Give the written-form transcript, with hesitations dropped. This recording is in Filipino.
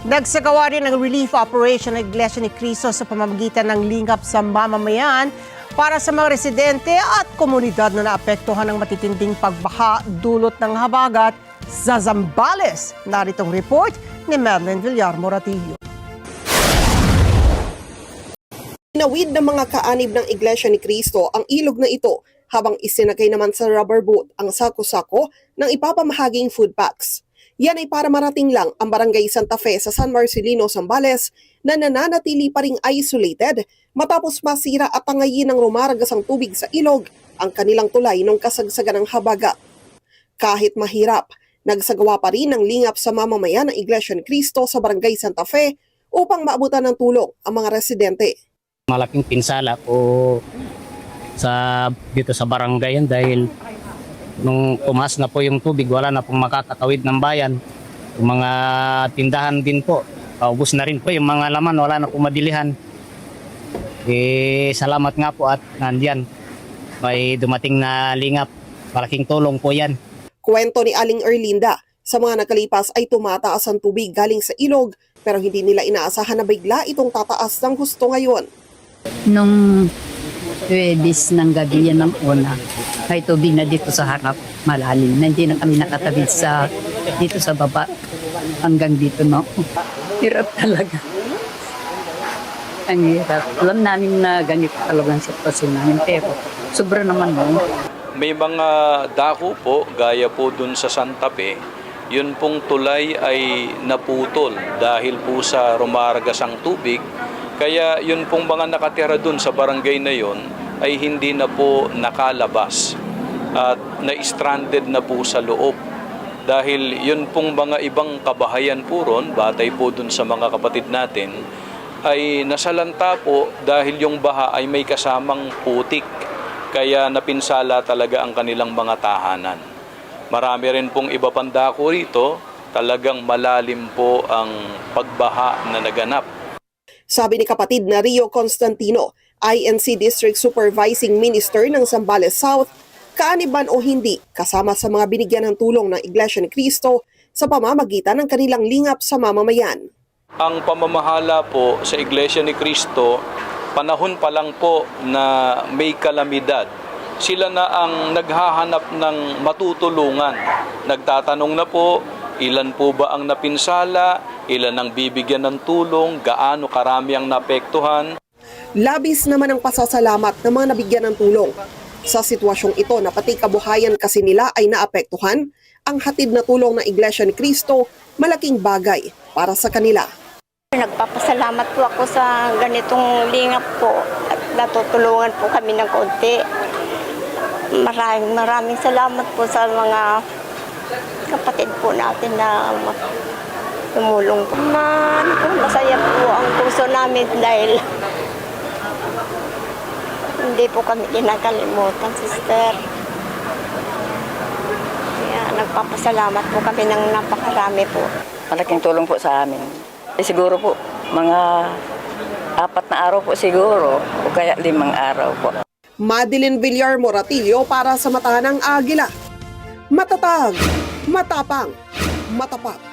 Nagsagawa rin ng relief operation ng Iglesia ni Cristo sa pamamagitan ng lingap sa mamamayan para sa mga residente at komunidad na naapektuhan ng matitinding pagbaha dulot ng habagat sa Zambales. Naritong report ni Madeline Villar Moratillo. Tinawid ng mga kaanib ng Iglesia ni Cristo ang ilog na ito habang isinakay naman sa rubber boat ang sako-sako ng ipapamahaging food packs. Yan ay para marating lang ang Barangay Santa Fe sa San Marcelino, Zambales na nananatili pa ring isolated matapos masira at tangayin ng rumaragasang tubig sa ilog ang kanilang tulay nung kasagsagan ng habagat. Kahit mahirap, nagsagawa pa rin ng lingap sa mamamayan ng Iglesia ni Cristo sa Barangay Santa Fe upang maabutan ng tulong ang mga residente. Malaking pinsala po dito sa barangay yan dahil nung tumaas na po yung tubig, wala na pong makakatawid ng bayan. Yung mga tindahan din po, paubos na rin po yung mga laman, wala na pong madilihan. Salamat nga po at nandiyan, may dumating na lingap. Malaking tulong po yan. Kwento ni Aling Erlinda, sa mga nakalipas ay tumataas ang tubig galing sa ilog pero hindi nila inaasahan na bigla itong tataas ng husto ngayon. Nung Huwebes ng gabi yan ng una, may tubig na dito sa harap, malalim. Na hindi na kami nakatawid dito sa baba hanggang dito, no? Hirap talaga. Ang hirap. Alam namin na ganito talaga ang sitwasyon namin, pero sobra naman, no? May mga dako po, gaya po dun sa Santa Fe, yun pong tulay ay naputol dahil po sa rumaragasang tubig. Kaya yun pong mga nakatira dun sa barangay na yun ay hindi na po nakalabas at na-stranded na po sa loob. Dahil yun pong mga ibang kabahayan po ron, batay po dun sa mga kapatid natin, ay nasalanta po dahil yung baha ay may kasamang putik. Kaya napinsala talaga ang kanilang mga tahanan. Marami rin pong iba pang dako rito, talagang malalim po ang pagbaha na naganap. Sabi ni kapatid na Rio Constantino, INC District Supervising Minister ng Zambales South, kaaniban o hindi, kasama sa mga binigyan ng tulong ng Iglesia ni Cristo sa pamamagitan ng kanilang lingap sa mamamayan. Ang pamamahala po sa Iglesia ni Cristo, panahon pa lang po na may kalamidad. Sila na ang naghahanap ng matutulungan. Nagtatanong na po, ilan po ba ang napinsala, ilan ang bibigyan ng tulong, gaano karami ang naapektuhan. Labis naman ang pasasalamat ng mga nabigyan ng tulong. Sa sitwasyong ito na pati kabuhayan kasi nila ay naapektuhan, ang hatid na tulong ng Iglesia ni Cristo malaking bagay para sa kanila. Nagpapasalamat po ako sa ganitong lingap po at natutulungan po kami ng konti. Maraming salamat po sa mga kapatid po natin na tumulong po. Masaya po ang puso namin dahil hindi po kami kinakalimutan, sister. Kaya nagpapasalamat po kami ng napakarami po. Malaking tulong po sa amin. Siguro po, mga 4 na araw po siguro, o kaya 5 araw po. Madeline Villar Moratillo para sa Mata ng Agila. Matatag, matapang, matapat.